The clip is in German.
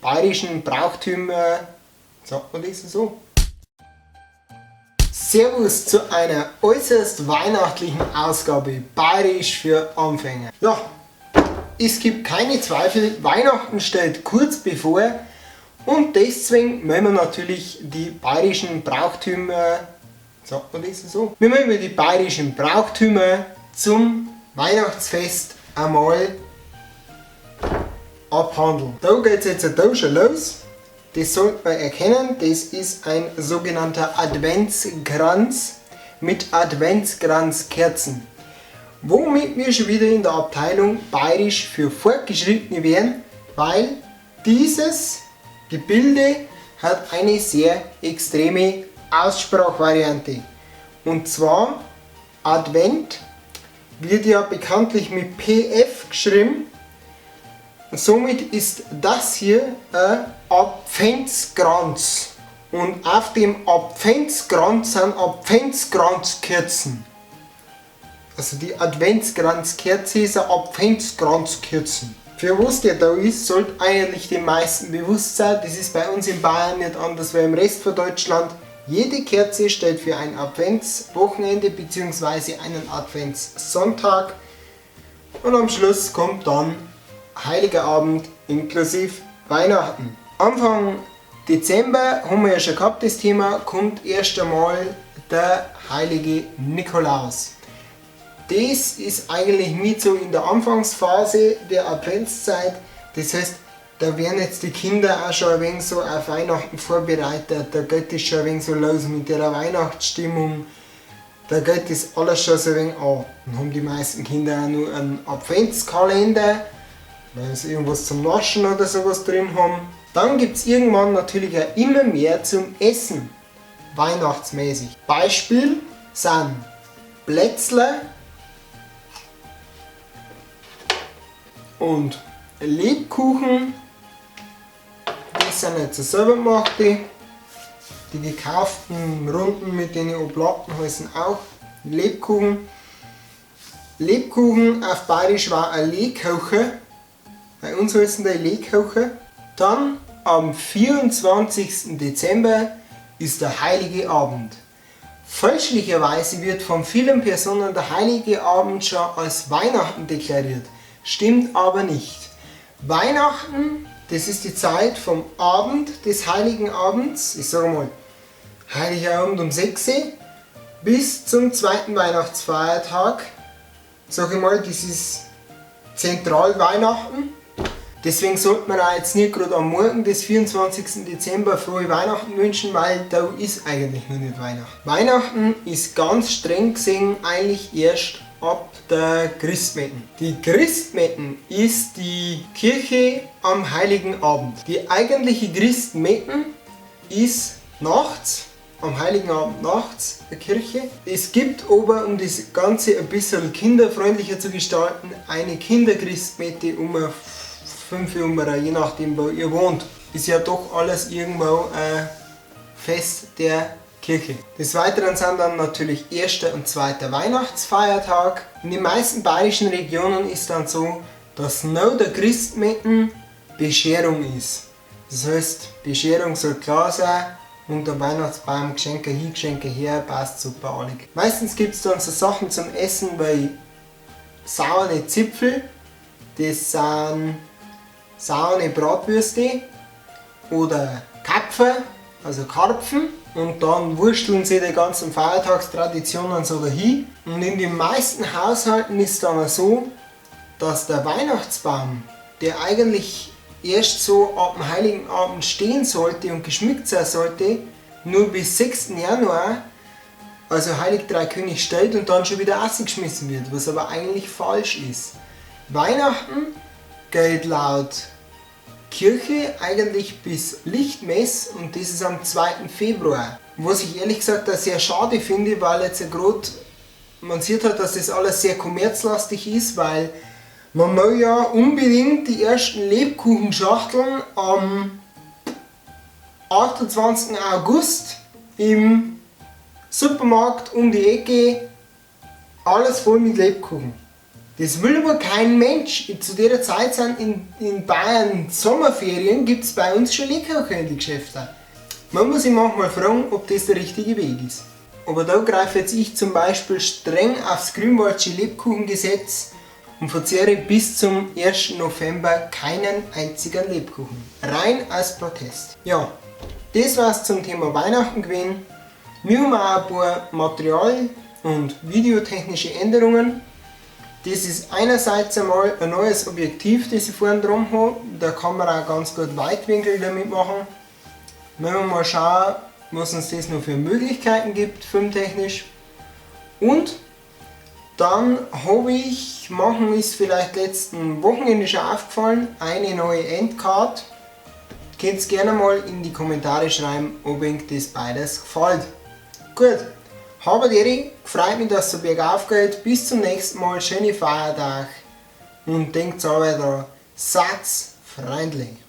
bayerischen Brauchtümer, sagt man das so? Servus zu einer äußerst weihnachtlichen Ausgabe Bayerisch für Anfänger. Ja, es gibt keine Zweifel, Weihnachten steht kurz bevor und deswegen wollen wir natürlich die bayerischen Brauchtümer, sagt man das so? Wir wollen die bayerischen Brauchtümer zum Weihnachtsfest einmal abhandeln. Da geht es jetzt da schon los. Das sollte man erkennen, das ist ein sogenannter Adventskranz mit Adventskranzkerzen. Womit wir schon wieder in der Abteilung Bayerisch für Fortgeschrittene wären, weil dieses Gebilde hat eine sehr extreme Aussprachvariante. Und zwar Advent wird ja bekanntlich mit PF geschrieben. Somit ist das hier ein Adventskranz. Und auf dem Adventskranz sind Adventskranzkerzen. Also die Adventskranzkerze ist ein Adventskranzkerzen. Für was der da ist, sollte eigentlich den meisten bewusst sein. Das ist bei uns in Bayern nicht anders wie im Rest von Deutschland. Jede Kerze steht für ein Adventswochenende bzw. einen Adventssonntag. Und am Schluss kommt dann Heiliger Abend inklusive Weihnachten. Anfang Dezember haben wir ja schon gehabt, das Thema, kommt erst einmal der heilige Nikolaus. Das ist eigentlich mit so in der Anfangsphase der Adventszeit. Das heißt, da werden jetzt die Kinder auch schon ein wenig so auf Weihnachten vorbereitet. Da geht es schon ein wenig so los mit der Weihnachtsstimmung. Da geht das alles schon so ein wenig an. Dann haben die meisten Kinder auch nur einen Adventskalender, weil sie irgendwas zum Naschen oder sowas drin haben. Dann gibt es irgendwann natürlich auch immer mehr zum Essen, weihnachtsmäßig. Beispiel sind Plätzle und Lebkuchen. Das sind jetzt selber gemachte. Die gekauften Runden mit den Oblaten heißen auch Lebkuchen. Lebkuchen auf Bayerisch war ein Lebkuchen. Bei uns heißen die Lebkuchen. Dann am 24. Dezember ist der Heilige Abend. Fälschlicherweise wird von vielen Personen der Heilige Abend schon als Weihnachten deklariert. Stimmt aber nicht. Weihnachten, das ist die Zeit vom Abend des Heiligen Abends, ich sage mal Heiliger Abend um 6 Uhr, bis zum zweiten Weihnachtsfeiertag. Sage ich mal, das ist zentral Weihnachten. Deswegen sollte man auch jetzt nicht gerade am Morgen des 24. Dezember frohe Weihnachten wünschen, weil da ist eigentlich noch nicht Weihnachten. Weihnachten ist ganz streng gesehen eigentlich erst ab der Christmetten. Die Christmetten ist die Kirche am Heiligen Abend. Die eigentliche Christmetten ist nachts, am Heiligen Abend nachts, der Kirche. Es gibt aber, um das Ganze ein bisschen kinderfreundlicher zu gestalten, eine Kinderchristmette um 5 Uhr, je nachdem wo ihr wohnt. Ist ja doch alles irgendwo ein Fest der Kirche. Des Weiteren sind dann natürlich erster und zweiter Weihnachtsfeiertag. In den meisten bayerischen Regionen ist dann so, dass nach der Christmetten Bescherung ist. Das heißt, Bescherung soll klar sein, unter Weihnachtsbaum Geschenke hin, Geschenke her, passt super alle. Meistens gibt es dann so Sachen zum Essen wie saure Zipfel, das sind saure Bratwürste oder Kapfer, also Karpfen. Und dann wursteln sie die ganzen Feiertagstraditionen so dahin. Und in den meisten Haushalten ist es dann so, dass der Weihnachtsbaum, der eigentlich erst so ab dem Heiligen Abend stehen sollte und geschmückt sein sollte, nur bis 6. Januar, also Heilig Drei König, steht und dann schon wieder ausgeschmissen wird, was aber eigentlich falsch ist. Weihnachten geht laut Kirche eigentlich bis Lichtmess und das ist am 2. Februar. Was ich ehrlich gesagt auch sehr schade finde, weil jetzt gerade man sieht halt, dass das alles sehr kommerzlastig ist, weil man will ja unbedingt die ersten Lebkuchenschachteln am 28. August im Supermarkt um die Ecke, alles voll mit Lebkuchen. Das will aber kein Mensch. Zu der Zeit sind in Bayern Sommerferien, gibt es bei uns schon Lebkuchen in die Geschäfte. Man muss sich manchmal fragen, ob das der richtige Weg ist. Aber da greife jetzt ich zum Beispiel streng aufs Grünwaldsche Lebkuchengesetz und verzehre bis zum 1. November keinen einzigen Lebkuchen. Rein als Protest. Ja, das war's zum Thema Weihnachten gewesen. Wir haben auch ein paar Material- und videotechnische Änderungen. Das ist einerseits einmal ein neues Objektiv, das ich vorne dran habe. Da kann man auch ganz gut Weitwinkel damit machen. Wenn wir mal schauen, was uns das noch für Möglichkeiten gibt, filmtechnisch. Und dann habe ich, machen ist vielleicht letzten Wochenende schon aufgefallen, eine neue Endcard. Könnt ihr gerne mal in die Kommentare schreiben, ob euch das beides gefällt. Gut, habe Erik, freut mich, dass es so bergauf geht. Bis zum nächsten Mal, schöne Feiertag und denkt dabei dran, seid freundlich.